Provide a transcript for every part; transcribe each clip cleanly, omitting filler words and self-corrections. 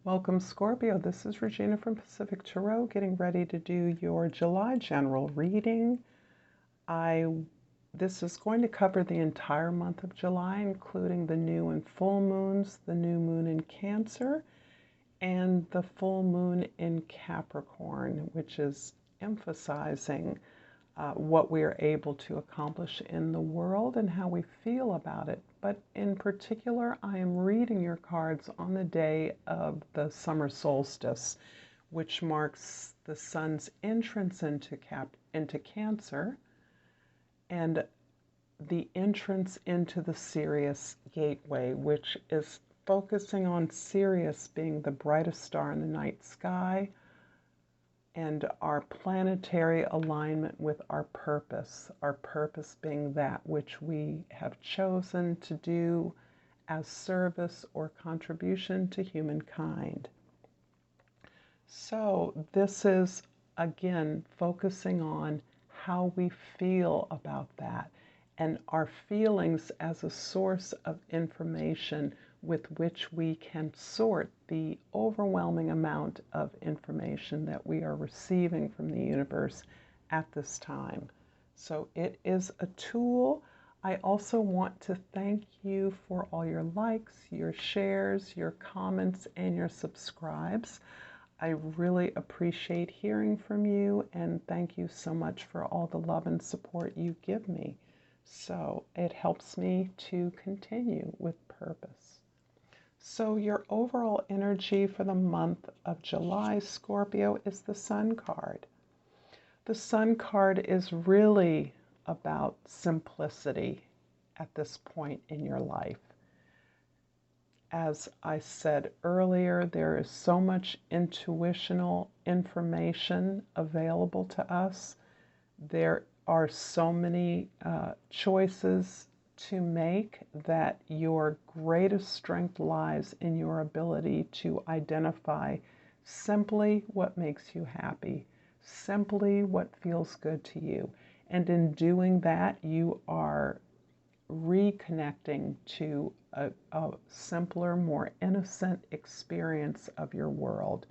Welcome, Scorpio. This is Regina from Pacific Tarot, getting ready to do your July general reading. This is going to cover the entire month of July, including the new and full moons, the new moon in Cancer, and the full moon in Capricorn, which is emphasizing what we are able to accomplish in the world and how we feel about it. But in particular, I am reading your cards on the day of the summer solstice, which marks the sun's entrance into Cancer and the entrance into the Sirius Gateway, which is focusing on Sirius being the brightest star in the night sky, and our planetary alignment with our purpose being that which we have chosen to do as service or contribution to humankind. So this is, again, focusing on how we feel about that and our feelings as a source of information with which we can sort the overwhelming amount of information that we are receiving from the universe at this time. So it is a tool. I also want to thank you for all your likes, your shares, your comments, and your subscribes. I really appreciate hearing from you, and thank you so much for all the love and support you give me. So it helps me to continue with purpose. So your overall energy for the month of July, Scorpio, is the Sun card. The Sun card is really about simplicity at this point in your life. As I said earlier, there is so much intuitional information available to us. There are so many choices to make that your greatest strength lies in your ability to identify simply what makes you happy, simply what feels good to you. And in doing that, you are reconnecting to a simpler, more innocent experience of your world,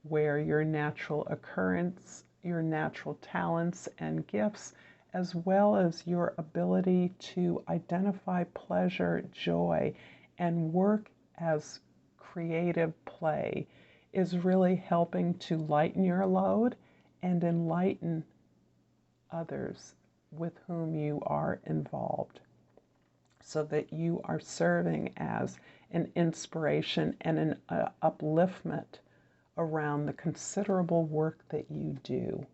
where your natural occurrence, your natural talents and gifts, as well as your ability to identify pleasure, joy, and work as creative play is really helping to lighten your load and enlighten others with whom you are involved, so that you are serving as an inspiration and an upliftment around the considerable work that you do.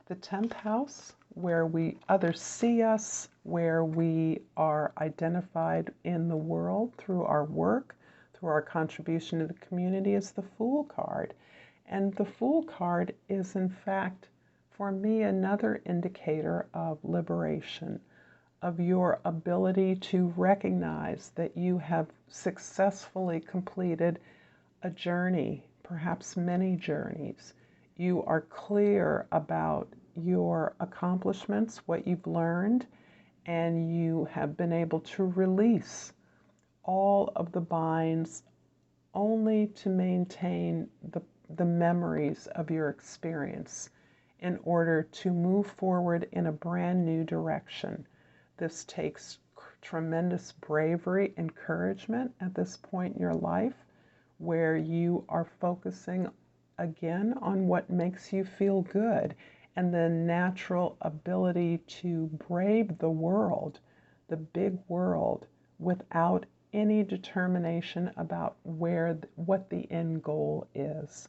The 10th house, where others see us, where we are identified in the world through our work, through our contribution to the community, is the Fool card. And the Fool card is, in fact, for me, another indicator of liberation, of your ability to recognize that you have successfully completed a journey, perhaps many journeys. You are clear about your accomplishments, what you've learned, and you have been able to release all of the binds only to maintain the memories of your experience in order to move forward in a brand new direction. This takes tremendous bravery and encouragement at this point in your life, where you are focusing again on what makes you feel good and the natural ability to brave the world, the big world, without any determination about what the end goal is.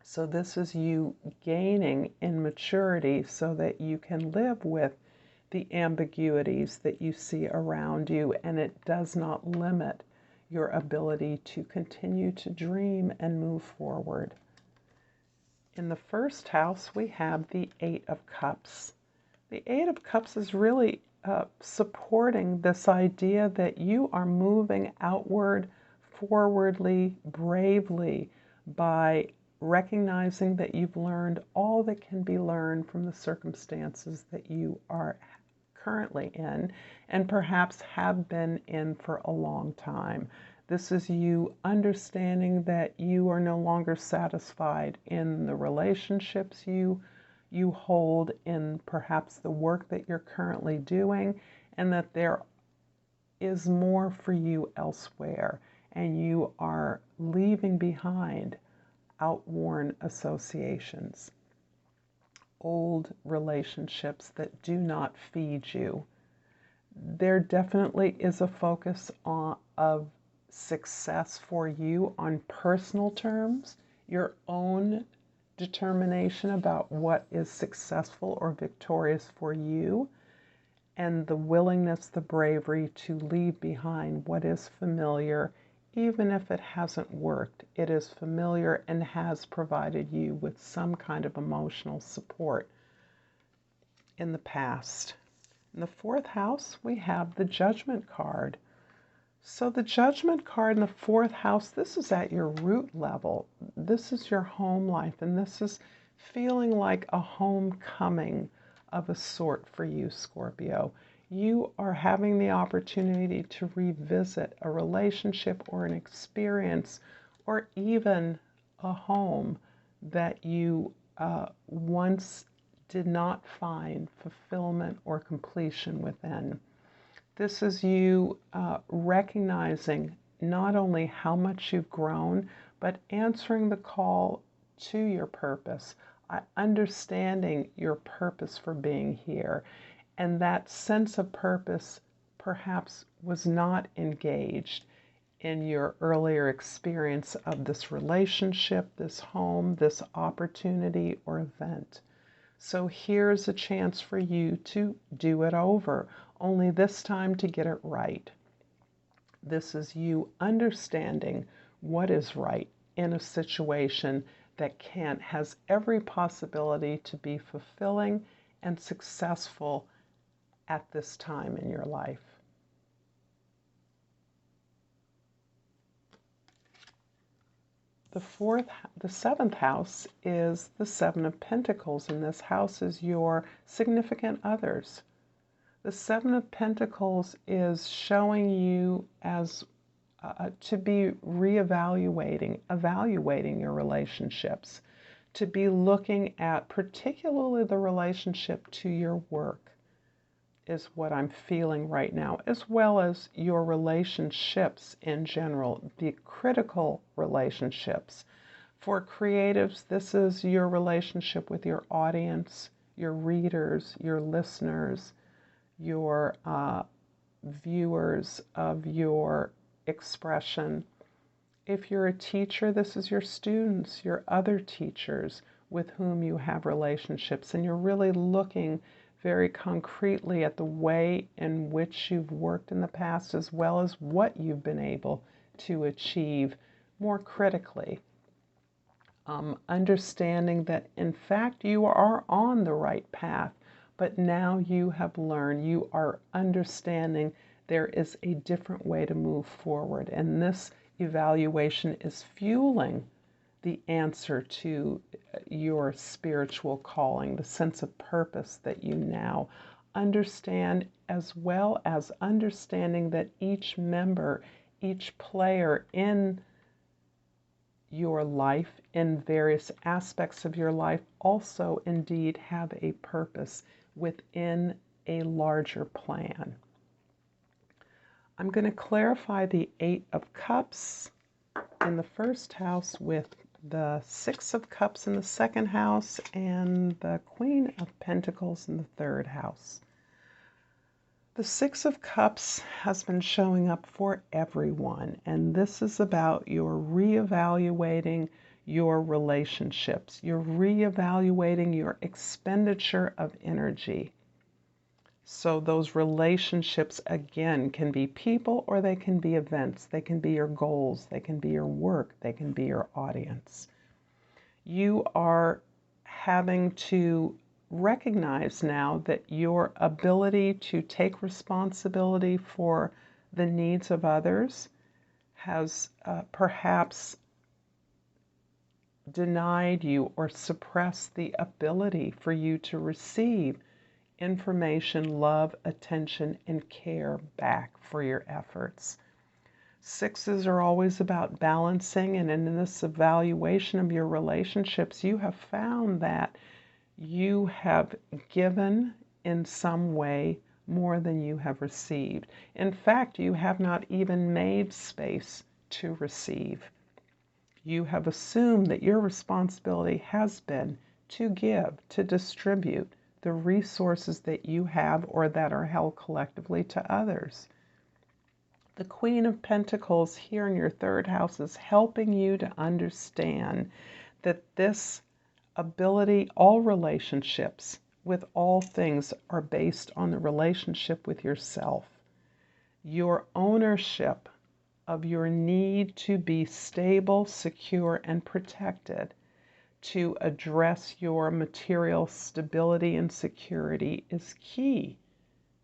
So this is you gaining in maturity so that you can live with the ambiguities that you see around you, and it does not limit your ability to continue to dream and move forward. In the first house, we have the 8 of Cups. The 8 of Cups is really supporting this idea that you are moving outward, forwardly, bravely, by recognizing that you've learned all that can be learned from the circumstances that you are currently in and perhaps have been in for a long time. This is you understanding that you are no longer satisfied in the relationships you hold, in perhaps the work that you're currently doing, and that there is more for you elsewhere, and you are leaving behind outworn associations, old relationships that do not feed you. There definitely is a focus of success for you on personal terms, your own determination about what is successful or victorious for you, and the willingness, the bravery to leave behind what is familiar, even if it hasn't worked. It is familiar and has provided you with some kind of emotional support in the past. In the fourth house, we have the Judgment card. So the Judgment card in the fourth house, this is at your root level. This is your home life, and this is feeling like a homecoming of a sort for you, Scorpio. You are having the opportunity to revisit a relationship or an experience or even a home that you once did not find fulfillment or completion within. This is you recognizing not only how much you've grown, but answering the call to your purpose, understanding your purpose for being here. And that sense of purpose perhaps was not engaged in your earlier experience of this relationship, this home, this opportunity or event. So here's a chance for you to do it over, only this time to get it right. This is you understanding what is right in a situation that has every possibility to be fulfilling and successful at this time in your life. The seventh house is the Seven of Pentacles, and this house is your significant others. The Seven of Pentacles is showing you as to be evaluating your relationships, to be looking at particularly the relationship to your work is what I'm feeling right now, as well as your relationships in general, the critical relationships. For creatives, this is your relationship with your audience, your readers, your listeners, your viewers of your expression. If you're a teacher, this is your students, your other teachers with whom you have relationships, and you're really looking very concretely at the way in which you've worked in the past, as well as what you've been able to achieve more critically. Understanding that, in fact, you are on the right path, but now you have learned, you are understanding there is a different way to move forward. And this evaluation is fueling the answer to your spiritual calling, the sense of purpose that you now understand, as well as understanding that each member, each player in your life, in various aspects of your life, also indeed have a purpose within a larger plan. I'm going to clarify the Eight of Cups in the first house with the Six of Cups in the second house and the Queen of Pentacles in the third house. The Six of Cups has been showing up for everyone, and this is about your reevaluating your relationships. You're reevaluating your expenditure of energy. So those relationships, again, can be people or they can be events. They can be your goals. They can be your work. They can be your audience. You are having to recognize now that your ability to take responsibility for the needs of others has perhaps denied you or suppressed the ability for you to receive information, love, attention, and care back for your efforts. Sixes are always about balancing, and in this evaluation of your relationships, you have found that you have given in some way more than you have received. In fact, you have not even made space to receive. You have assumed that your responsibility has been to give, to distribute the resources that you have or that are held collectively to others. The Queen of Pentacles here in your third house is helping you to understand that this ability, all relationships with all things are based on the relationship with yourself. Your ownership of your need to be stable, secure, and protected, to address your material stability and security is key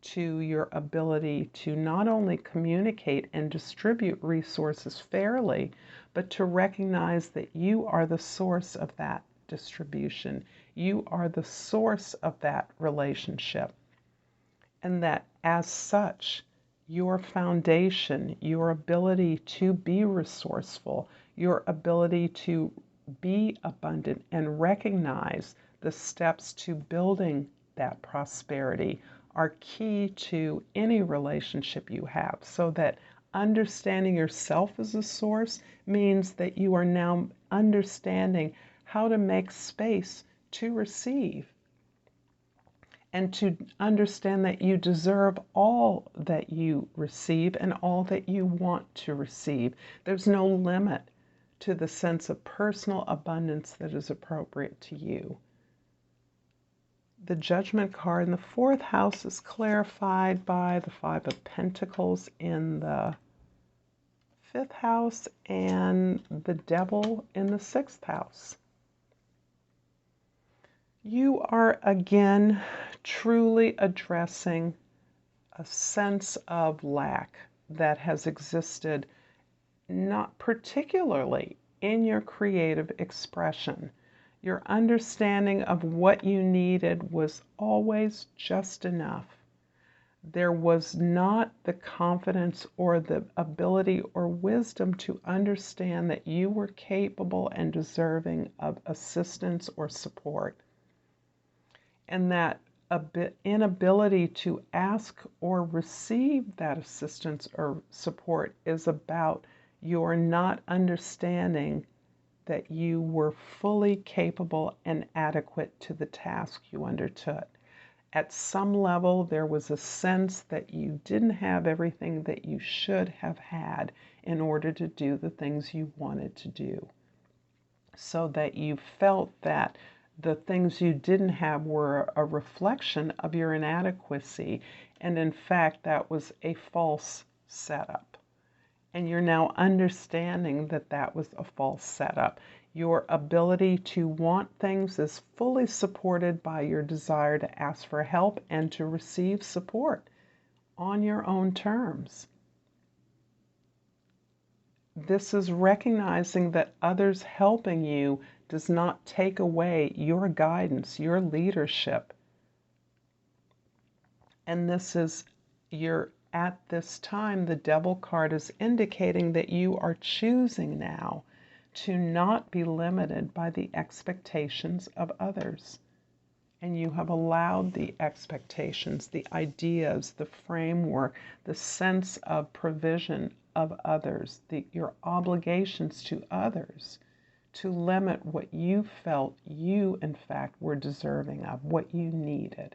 to your ability to not only communicate and distribute resources fairly, but to recognize that you are the source of that distribution. You are the source of that relationship. And that as such, your foundation, your ability to be resourceful, your ability to be abundant and recognize the steps to building that prosperity are key to any relationship you have, so that understanding yourself as a source means that you are now understanding how to make space to receive and to understand that you deserve all that you receive and all that you want to receive. There's no limit to the sense of personal abundance that is appropriate to you. The Judgment card in the fourth house is clarified by the Five of Pentacles in the fifth house and the Devil in the sixth house. You are again truly addressing a sense of lack that has existed, not particularly in your creative expression. Your understanding of what you needed was always just enough. There was not the confidence or the ability or wisdom to understand that you were capable and deserving of assistance or support. And that inability to ask or receive that assistance or support is about your not understanding that you were fully capable and adequate to the task you undertook. At some level, there was a sense that you didn't have everything that you should have had in order to do the things you wanted to do. So that you felt that the things you didn't have were a reflection of your inadequacy, and in fact, that was a false setup. And you're now understanding that that was a false setup. Your ability to want things is fully supported by your desire to ask for help and to receive support on your own terms. This is recognizing that others helping you does not take away your guidance, your leadership. And this is at this time, the Devil card is indicating that you are choosing now to not be limited by the expectations of others. And you have allowed the expectations, the ideas, the framework, the sense of provision of others, your obligations to others, to limit what you felt you, in fact, were deserving of, what you needed.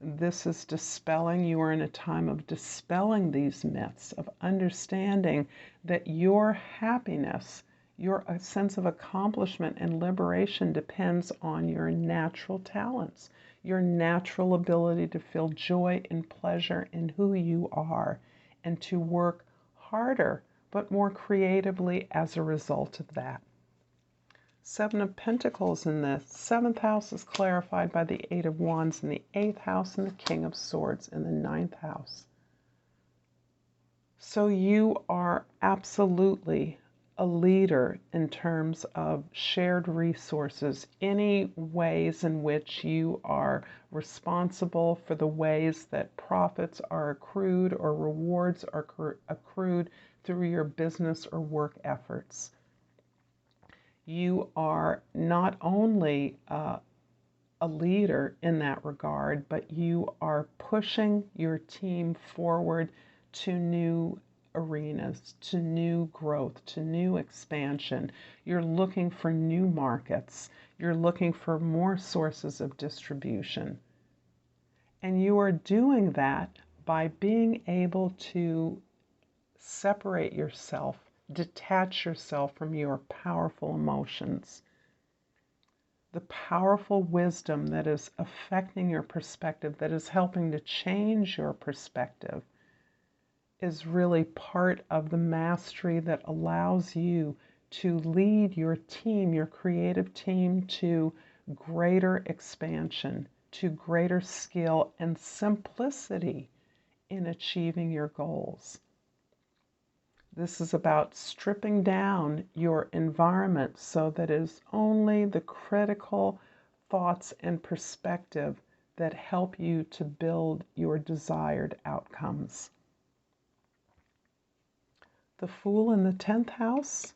This is dispelling. You are in a time of dispelling these myths, of understanding that your happiness, your sense of accomplishment and liberation depends on your natural talents, your natural ability to feel joy and pleasure in who you are, and to work harder but more creatively as a result of that. Seven of Pentacles in the seventh house is clarified by the Eight of Wands in the eighth house and the King of Swords in the ninth house. So you are absolutely a leader in terms of shared resources, any ways in which you are responsible for the ways that profits are accrued or rewards are accrued through your business or work efforts. You are not only a leader in that regard, but you are pushing your team forward to new arenas, to new growth, to new expansion. You're looking for new markets. You're looking for more sources of distribution. And you are doing that by being able to separate yourself, detach yourself from your powerful emotions. The powerful wisdom that is affecting your perspective, that is helping to change your perspective, is really part of the mastery that allows you to lead your team, your creative team, to greater expansion, to greater skill and simplicity in achieving your goals. This is about stripping down your environment so that it is only the critical thoughts and perspective that help you to build your desired outcomes. The Fool in the 10th house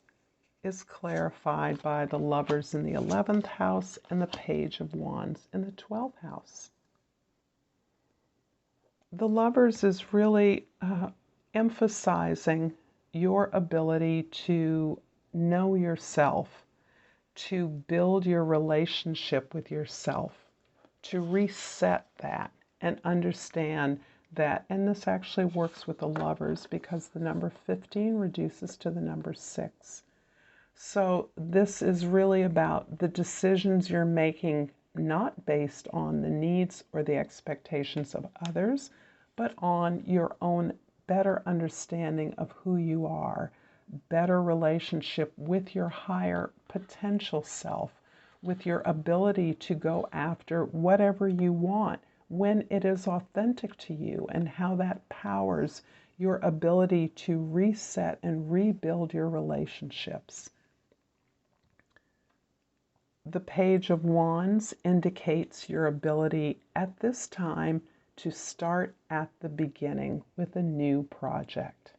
is clarified by the Lovers in the 11th house and the Page of Wands in the 12th house. The Lovers is really emphasizing your ability to know yourself, to build your relationship with yourself, to reset that and understand that, and this actually works with the Lovers because the number 15 reduces to the number 6. So this is really about the decisions you're making, not based on the needs or the expectations of others, but on your own better understanding of who you are, better relationship with your higher potential self, with your ability to go after whatever you want when it is authentic to you, and how that powers your ability to reset and rebuild your relationships. The Page of Wands indicates your ability at this time to start at the beginning with a new project.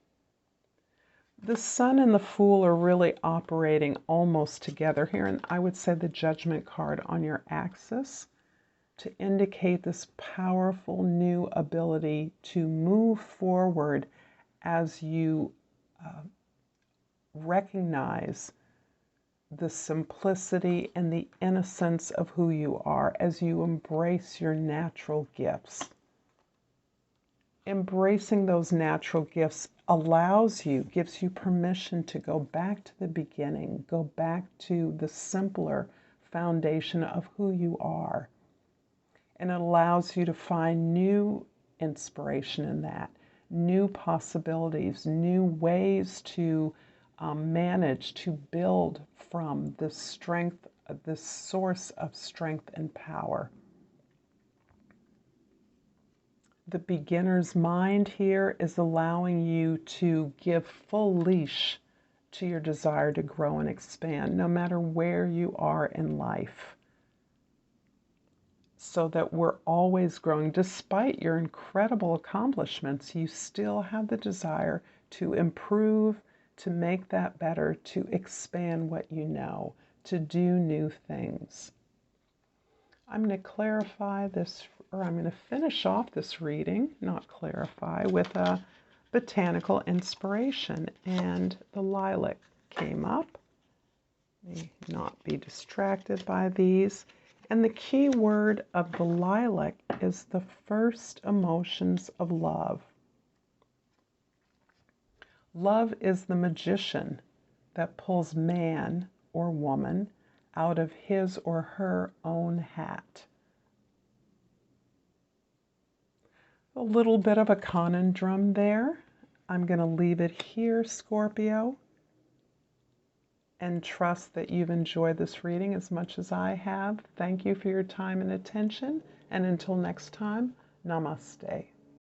The Sun and the Fool are really operating almost together here, and I would say the Judgment card on your axis to indicate this powerful new ability to move forward as you recognize the simplicity and the innocence of who you are, as you embrace your natural gifts. Embracing those natural gifts gives you permission to go back to the beginning, go back to the simpler foundation of who you are. And it allows you to find new inspiration in that, new possibilities, new ways to manage to build from this strength, this source of strength and power. The beginner's mind here is allowing you to give full leash to your desire to grow and expand, no matter where you are in life, so that we're always growing. Despite your incredible accomplishments, you still have the desire to improve, to make that better, to expand what you know, to do new things. I'm going to clarify this, or I'm going to finish off this reading, not clarify, with a botanical inspiration. And the lilac came up. May not be distracted by these. And the key word of the lilac is the first emotions of love. Love is the magician that pulls man or woman out of his or her own hat. A little bit of a conundrum there. I'm going to leave it here, Scorpio, and trust that you've enjoyed this reading as much as I have. Thank you for your time and attention, and until next time, namaste.